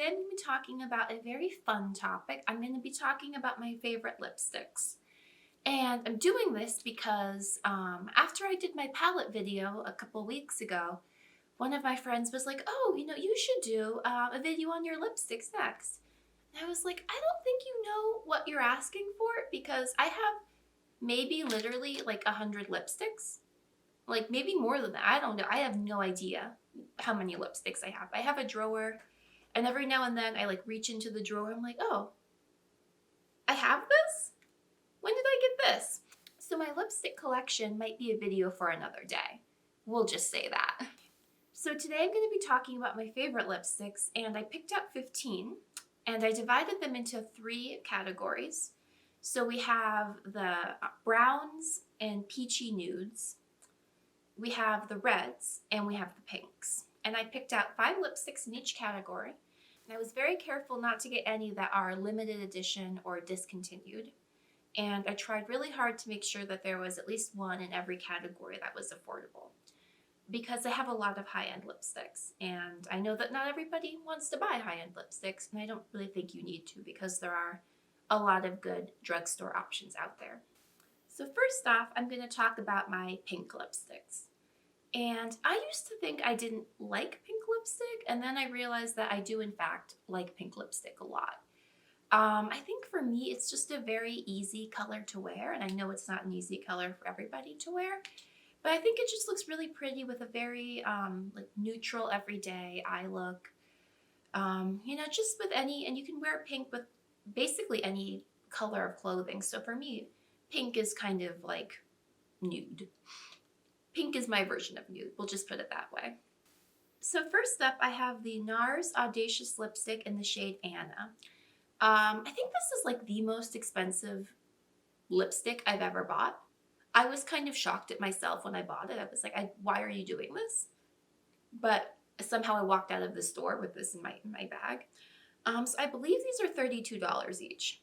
today I'm going to be talking about a very fun topic. I'm going to be talking about my favorite lipsticks. And I'm doing this because after I did my palette video a couple weeks ago, one of my friends was like, oh, you should do a video on your lipsticks next. And I was like, I don't think you know what you're asking for because I have maybe literally like 100 lipsticks. Like maybe more than that. I don't know. I have no idea how many lipsticks I have. I have a drawer and every now and then I like reach into the drawer. I'm like, oh, I have this? When did I get this? So my lipstick collection might be a video for another day. We'll just say that. So today I'm going to be talking about my favorite lipsticks, and I picked out 15 and I divided them into 3 categories. So we have the browns and peachy nudes. We have the reds and we have the pinks. And I picked out 5 lipsticks in each category. And I was very careful not to get any that are limited edition or discontinued. And I tried really hard to make sure that there was at least one in every category that was affordable. Because I have a lot of high-end lipsticks. And I know that not everybody wants to buy high-end lipsticks. And I don't really think you need to because there are a lot of good drugstore options out there. So first off, I'm going to talk about my pink lipsticks. And I used to think I didn't like pink lipstick, and then I realized that I do in fact like pink lipstick a lot. I think for me it's just a very easy color to wear, and I know it's not an easy color for everybody to wear, but I think it just looks really pretty with a very like neutral everyday eye look. Just with any, and you can wear pink with basically any color of clothing. So for me, pink is kind of like nude. Pink is my version of nude. We'll just put it that way. So first up, I have the NARS Audacious Lipstick in the shade Anna. I think this is like the most expensive lipstick I've ever bought. I was kind of shocked at myself when I bought it. I was like, why are you doing this? But somehow I walked out of the store with this in my bag. So I believe these are $32 each.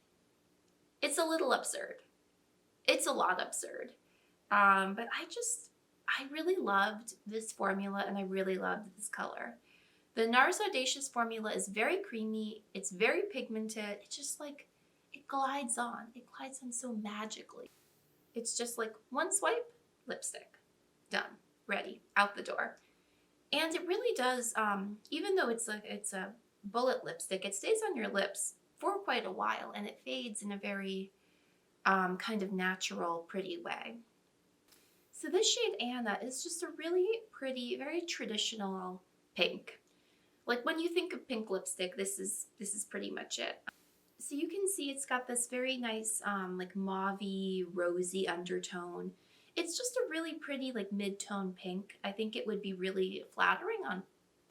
It's a little absurd. It's a lot absurd. But I really loved this formula and I really loved this color. The NARS Audacious formula is very creamy. It's very pigmented. It's just like, it glides on. It glides on so magically. It's just like one swipe, lipstick. Done. Ready. Out the door. And it really does, even though it's a bullet lipstick, it stays on your lips for quite a while and it fades in a very kind of natural, pretty way. So this shade Anna is just a really pretty, very traditional pink. Like when you think of pink lipstick, this is pretty much it. So you can see it's got this very nice like mauve-y, rosy undertone. It's just a really pretty like mid-tone pink. I think it would be really flattering on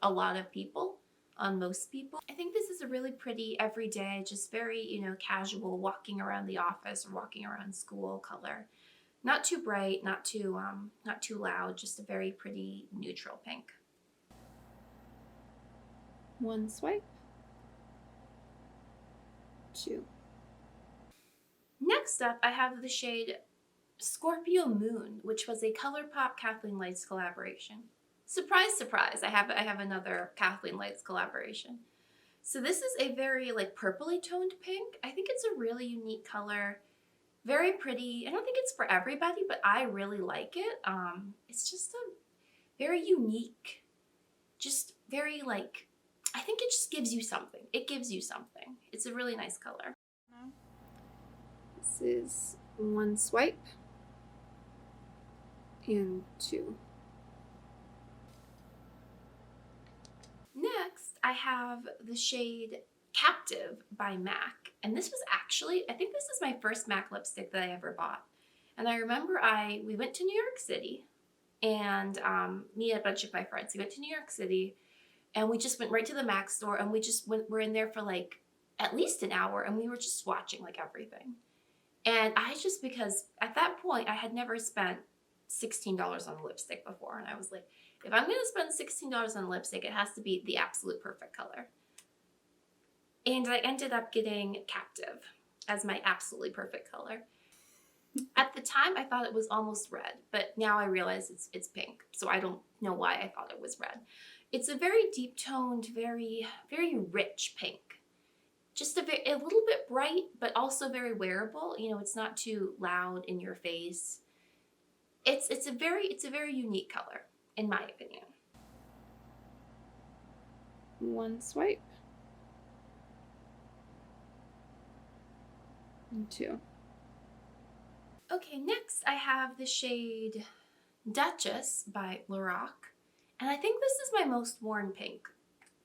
a lot of people, on most people. I think this is a really pretty everyday, just very, casual walking around the office or walking around school color. Not too bright, not too loud, just a very pretty neutral pink. One swipe. 2. Next up, I have the shade Scorpio Moon, which was a ColourPop Kathleen Lights collaboration. Surprise, surprise, I have another Kathleen Lights collaboration. So this is a very like purpley toned pink. I think it's a really unique color. Very pretty. I don't think it's for everybody, but I really like it. It's just a very unique, just very like, I think it just gives you something. It gives you something. It's a really nice color. This is one swipe and 2. Next, I have the shade Captive by MAC, and this was actually, I think this is my first MAC lipstick that I ever bought. And I remember we went to New York City, and me and a bunch of my friends, we went to New York City, and we just went right to the MAC store, and we're in there for like at least an hour, and we were just swatching like everything. And because at that point I had never spent $16 on a lipstick before, and I was like, if I'm gonna spend $16 on a lipstick, it has to be the absolute perfect color. And I ended up getting Captive as my absolutely perfect color. At the time, I thought it was almost red, but now I realize it's pink, so I don't know why I thought it was red. It's a very deep toned, very, very rich pink. Just a little bit bright, but also very wearable. You know, it's not too loud in your face. It's a very unique color, in my opinion. One swipe. And two. Okay, next I have the shade Duchess by Lorac. And I think this is my most worn pink,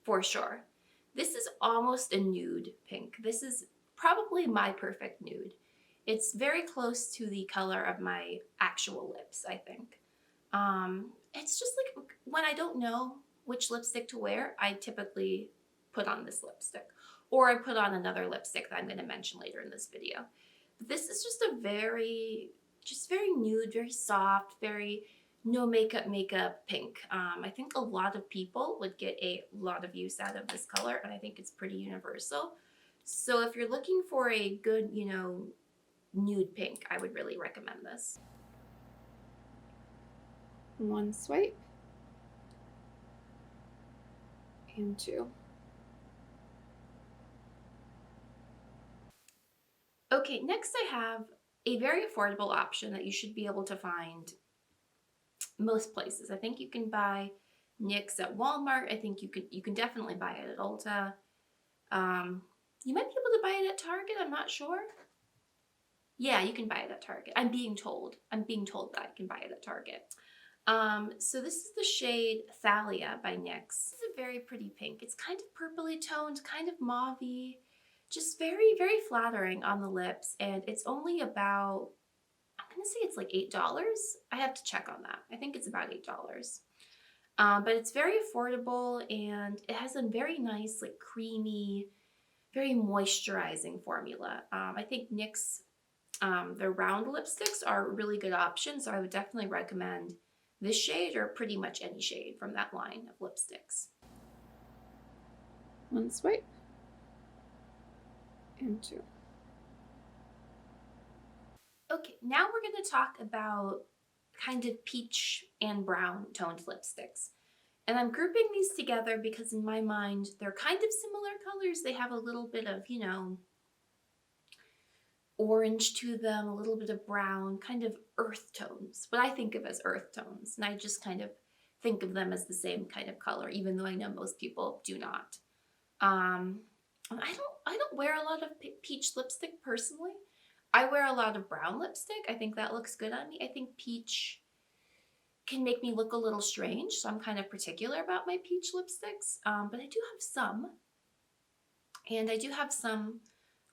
for sure. This is almost a nude pink. This is probably my perfect nude. It's very close to the color of my actual lips, I think. It's just like when I don't know which lipstick to wear, I typically put on this lipstick. Or I put on another lipstick that I'm going to mention later in this video. But this is just a just very nude, very soft, very no makeup pink. I think a lot of people would get a lot of use out of this color, and I think it's pretty universal. So if you're looking for a good, you know, nude pink, I would really recommend this. One swipe. And two. Okay, next I have a very affordable option that you should be able to find most places. I think you can buy NYX at Walmart. I think you can definitely buy it at Ulta. You might be able to buy it at Target. I'm not sure. Yeah, you can buy it at Target. I'm being told that I can buy it at Target. So this is the shade Thalia by NYX. This is a very pretty pink. It's kind of purpley toned, kind of mauve-y, just very, very flattering on the lips. And it's only about, I'm gonna say it's like $8. I have to check on that. I think it's about $8. But it's very affordable and it has a very nice, like creamy, very moisturizing formula. I think NYX, their round lipsticks are a really good option. So I would definitely recommend this shade or pretty much any shade from that line of lipsticks. One swipe. And two. Okay, now we're going to talk about kind of peach and brown toned lipsticks. And I'm grouping these together because in my mind, they're kind of similar colors. They have a little bit of, you know, orange to them, a little bit of brown, kind of earth tones, what I think of as earth tones. And I just kind of think of them as the same kind of color, even though I know most people do not. I don't wear a lot of peach lipstick personally. I wear a lot of brown lipstick. I think that looks good on me. I think peach can make me look a little strange, so I'm kind of particular about my peach lipsticks. But I do have some. And I do have some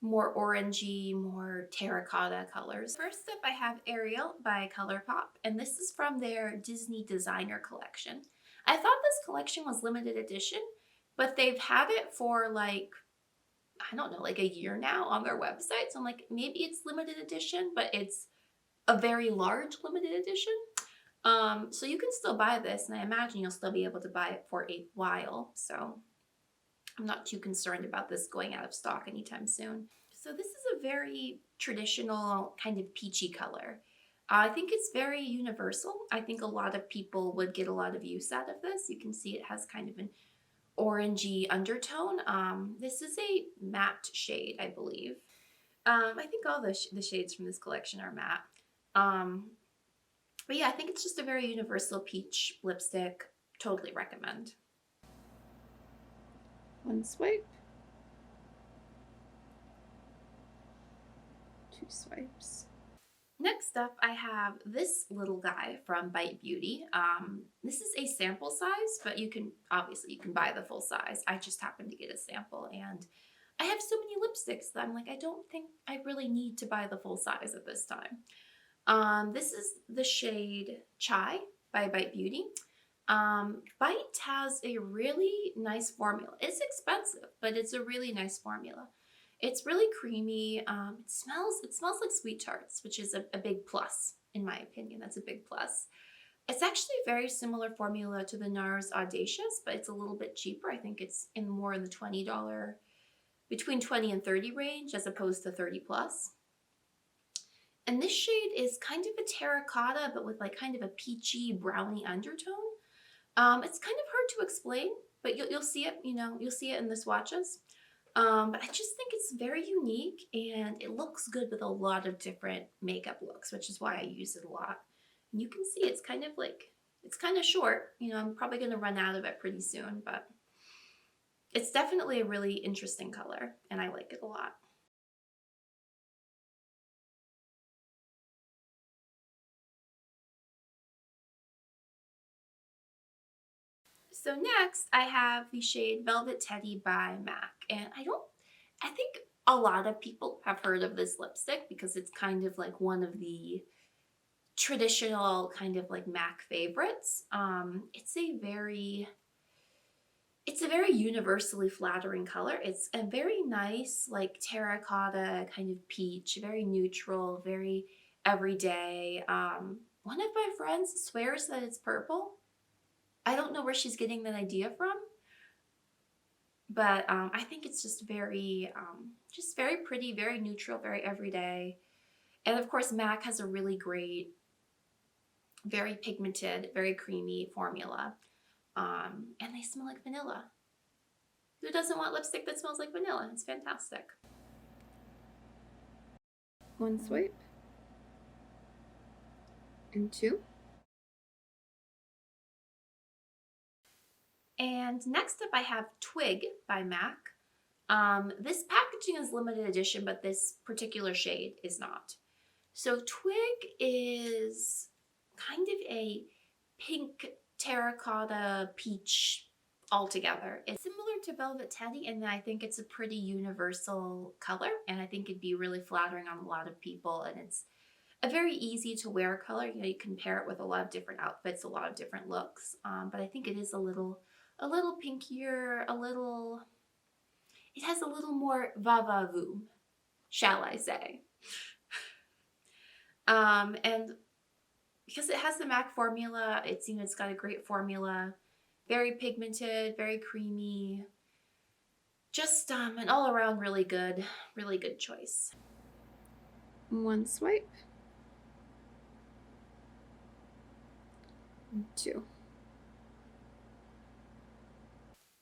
more orangey, more terracotta colors. First up, I have Ariel by ColourPop, and this is from their Disney Designer collection. I thought this collection was limited edition, but they've had it for like, I don't know, like a year now on their website. So I'm like, maybe it's limited edition, but it's a very large limited edition. So you can still buy this, and I imagine you'll still be able to buy it for a while. So I'm not too concerned about this going out of stock anytime soon. So this is a very traditional kind of peachy color. I think it's very universal. I think a lot of people would get a lot of use out of this. You can see it has kind of an orangey undertone. This is a matte shade, I believe. I think all the shades from this collection are matte. But yeah, I think it's just a very universal peach lipstick. Totally recommend. One swipe. Two swipes. Next up, I have this little guy from Bite Beauty. This is a sample size, but you can buy the full size. I just happened to get a sample, and I have so many lipsticks that I'm like, I don't think I really need to buy the full size at this time. This is the shade Chai by Bite Beauty. Bite has a really nice formula. It's expensive, but it's a really nice formula. It's really creamy. It smells like sweet tarts, which is a big plus in my opinion. That's a big plus. It's actually a very similar formula to the NARS Audacious, but it's a little bit cheaper. I think it's more in the $20, between 20 and 30 range as opposed to 30 plus. And this shade is kind of a terracotta, but with like kind of a peachy brownie undertone. It's kind of hard to explain, but you'll see it, you'll see it in the swatches. But I just think it's very unique and it looks good with a lot of different makeup looks, which is why I use it a lot. And you can see it's kind of like, it's kind of short. I'm probably going to run out of it pretty soon, but it's definitely a really interesting color and I like it a lot. So next I have the shade Velvet Teddy by MAC, and I think a lot of people have heard of this lipstick because it's kind of like one of the traditional kind of like MAC favorites. It's a very universally flattering color. It's a very nice like terracotta kind of peach, very neutral, very everyday. One of my friends swears that it's purple. I don't know where she's getting that idea from, but I think it's just very pretty, very neutral, very everyday. And of course, MAC has a really great, very pigmented, very creamy formula. And they smell like vanilla. Who doesn't want lipstick that smells like vanilla? It's fantastic. One swipe. And two. And next up I have Twig by MAC. This packaging is limited edition, but this particular shade is not. So Twig is kind of a pink terracotta peach altogether. It's similar to Velvet Teddy and I think it's a pretty universal color and I think it'd be really flattering on a lot of people, and it's a very easy to wear color. You can pair it with a lot of different outfits, a lot of different looks, but I think it is a little pinkier, it has a little more va-va-voom, shall I say. And because it has the MAC formula, it's got a great formula, very pigmented, very creamy, just an all around really good choice. One swipe. And two.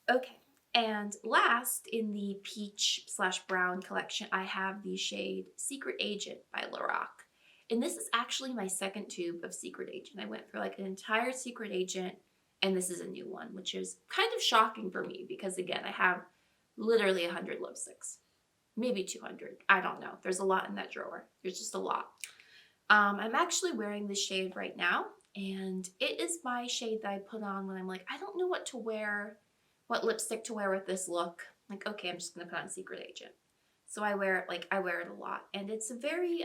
Okay, and last in the peach slash brown collection, I have the shade Secret Agent by Lorac. And this is actually my second tube of Secret Agent. I went through like an entire Secret Agent, and this is a new one, which is kind of shocking for me because again, I have literally 100 lipsticks, maybe 200. I don't know. There's a lot in that drawer. There's just a lot. I'm actually wearing this shade right now, and it is my shade that I put on when I'm like, I don't know what to wear, what lipstick to wear with this look. Like, okay, I'm just gonna put on Secret Agent. So I wear it a lot, and it's a very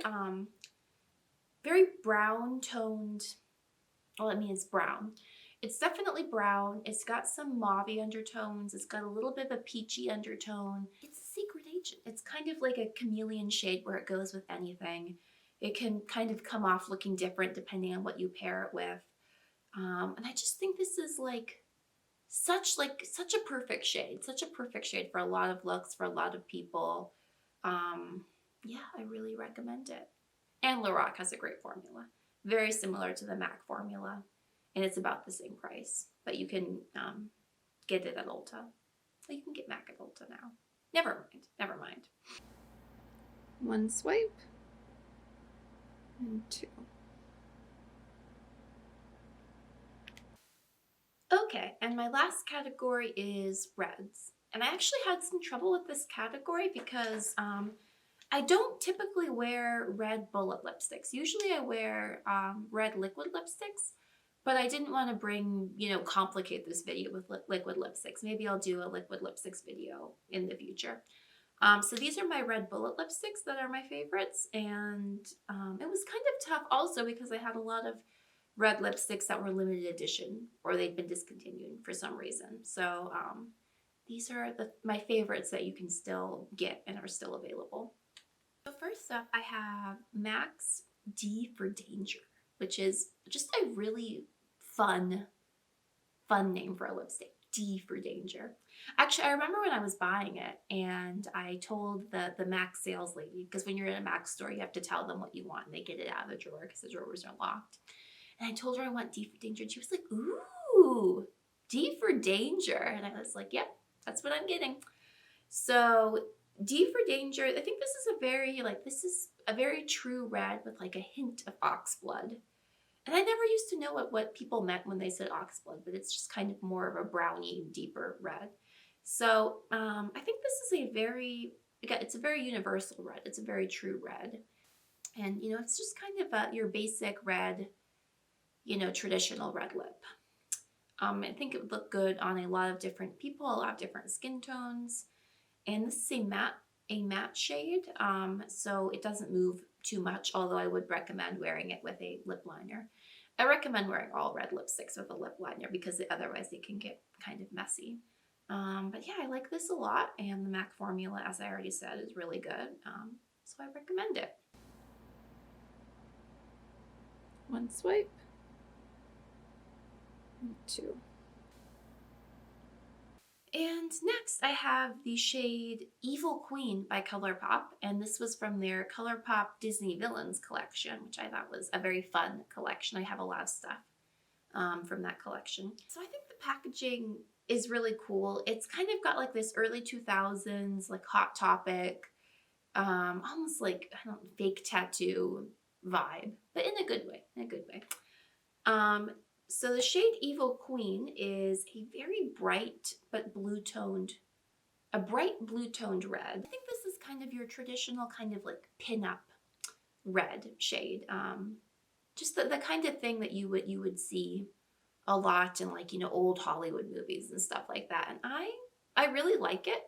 brown toned. Well, I mean, it's brown. It's definitely brown. It's got some mauve undertones. It's got a little bit of a peachy undertone. It's a Secret Agent. It's kind of like a chameleon shade where it goes with anything. It can kind of come off looking different depending on what you pair it with. And I just think this is such a perfect shade. Such a perfect shade for a lot of looks, for a lot of people. Yeah, I really recommend it. And Lorac has a great formula. Very similar to the MAC formula. And it's about the same price. But you can get it at Ulta. You can get MAC at Ulta now. Never mind. One swipe. And two. Okay, and my last category is reds. And I actually had some trouble with this category because I don't typically wear red bullet lipsticks. Usually I wear red liquid lipsticks, but I didn't want to complicate this video with liquid lipsticks. Maybe I'll do a liquid lipsticks video in the future. So these are my red bullet lipsticks that are my favorites, and it was kind of tough also because I had a lot of red lipsticks that were limited edition or they'd been discontinued for some reason. So these are my favorites that you can still get and are still available. So first up, I have MAC's D for Danger, which is just a really fun name for a lipstick. D for Danger. Actually, I remember when I was buying it and I told the MAC sales lady, because when you're in a MAC store, you have to tell them what you want and they get it out of the drawer because the drawers are locked. And I told her I want D for Danger and she was like, ooh, ooh, D for danger. And I was like, yep, that's what I'm getting. So D for danger, I think this is a very true red with like a hint of oxblood. And I never used to know what people meant when they said oxblood, but it's just kind of more of a brownie, deeper red. So I think this is again, it's a very universal red. It's a very true red. And, it's just kind of your basic red, traditional red lip. I think it would look good on a lot of different people, a lot of different skin tones. And this is a matte shade, so it doesn't move too much, although I would recommend wearing it with a lip liner. I recommend wearing all red lipsticks with a lip liner because otherwise they can get kind of messy. But yeah, I like this a lot, and the MAC formula, as I already said, is really good, so I recommend it. One swipe. And two. And next I have the shade Evil Queen by ColourPop, and this was from their ColourPop Disney Villains collection, which I thought was a very fun collection. I have a lot of stuff from that collection. So I think the packaging is really cool. It's kind of got like this early 2000s, like Hot Topic, almost like, I don't know, fake tattoo vibe, but in a good way, So the shade Evil Queen is a very bright but bright blue toned red. I think this is kind of your traditional kind of like pin-up red shade. Just the kind of thing that you would see a lot in like, old Hollywood movies and stuff like that. And I really like it.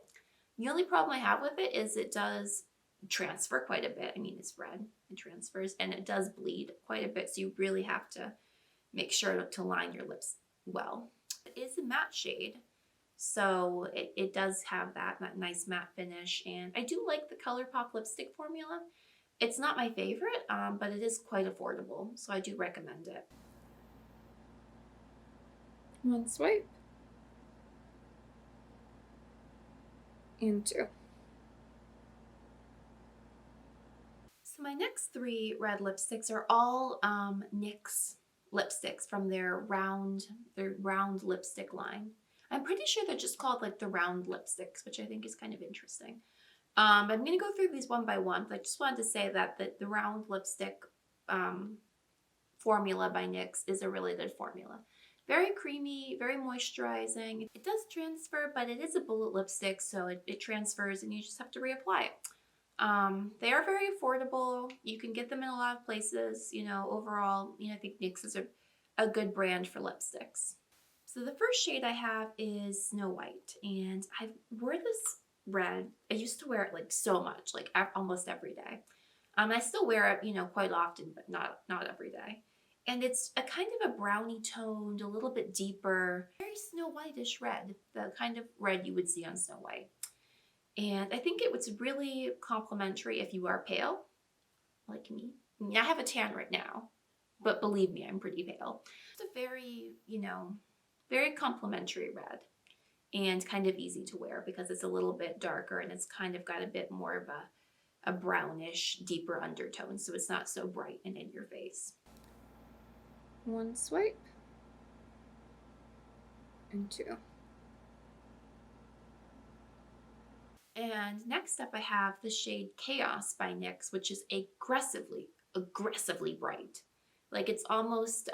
The only problem I have with it is it does transfer quite a bit. I mean, it's red, it transfers, and it does bleed quite a bit. So you really have to make sure to line your lips well. It is a matte shade, so it does have that nice matte finish, and I do like the ColourPop lipstick formula. It's not my favorite, but it is quite affordable, so I do recommend it. One swipe. And two. So my next three red lipsticks are all NYX lipsticks from their round lipstick line. I'm pretty sure they're just called like the round lipsticks, which I think is kind of interesting. I'm going to go through these one by one, but I just wanted to say that the round lipstick formula by NYX is a really good formula. Very creamy, very moisturizing. It does transfer, but it is a bullet lipstick, so it transfers and you just have to reapply it. They are very affordable. You can get them in a lot of places. Overall, I think NYX is a good brand for lipsticks. So the first shade I have is Snow White, and I wore this red. I used to wear it like so much, like almost every day. I still wear it, quite often, but not every day. And it's a kind of a brownie toned, a little bit deeper, very Snow White-ish red, the kind of red you would see on Snow White. And I think it was really complimentary if you are pale, like me. I mean, I have a tan right now, but believe me, I'm pretty pale. It's a very, very complimentary red and kind of easy to wear because it's a little bit darker and it's kind of got a bit more of a brownish, deeper undertone, so it's not so bright and in your face. One swipe. And two. And next up I have the shade Chaos by NYX, which is aggressively bright. Like it's almost,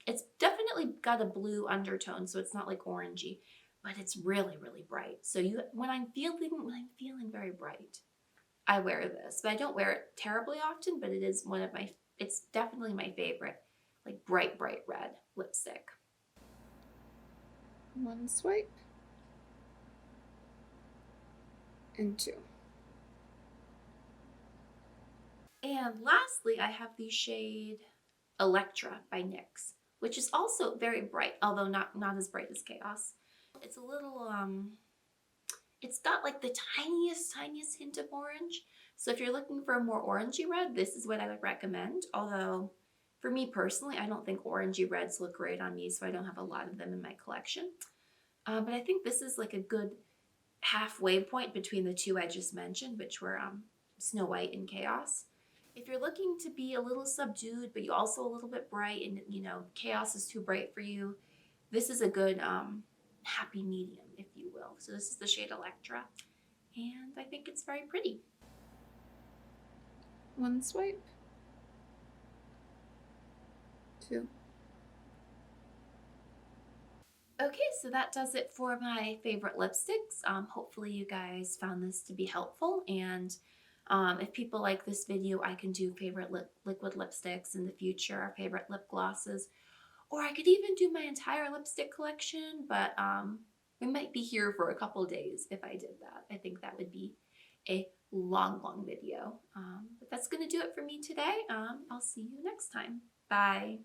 it's definitely got a blue undertone, so it's not like orangey, but it's really, really bright. So when I'm feeling very bright, I wear this. But I don't wear it terribly often, but it's definitely my favorite, like bright red lipstick. One swipe. And two. And lastly, I have the shade Electra by NYX, which is also very bright, although not as bright as Chaos. It's a little, it's got like the tiniest hint of orange. So if you're looking for a more orangey red, this is what I would recommend. Although, for me personally, I don't think orangey reds look great on me, so I don't have a lot of them in my collection. But I think this is like a good halfway point between the two I just mentioned, which were Snow White and Chaos. If you're looking to be a little subdued, but you also a little bit bright, and Chaos is too bright for you, this is a good happy medium, if you will. So this is the shade Electra, and I think it's very pretty. One swipe. Two. Okay, so that does it for my favorite lipsticks. Hopefully you guys found this to be helpful, and if people like this video, I can do favorite liquid lipsticks in the future, or favorite lip glosses, or I could even do my entire lipstick collection, but we might be here for a couple days if I did that. I think that would be a long video. But that's going to do it for me today. I'll see you next time. Bye.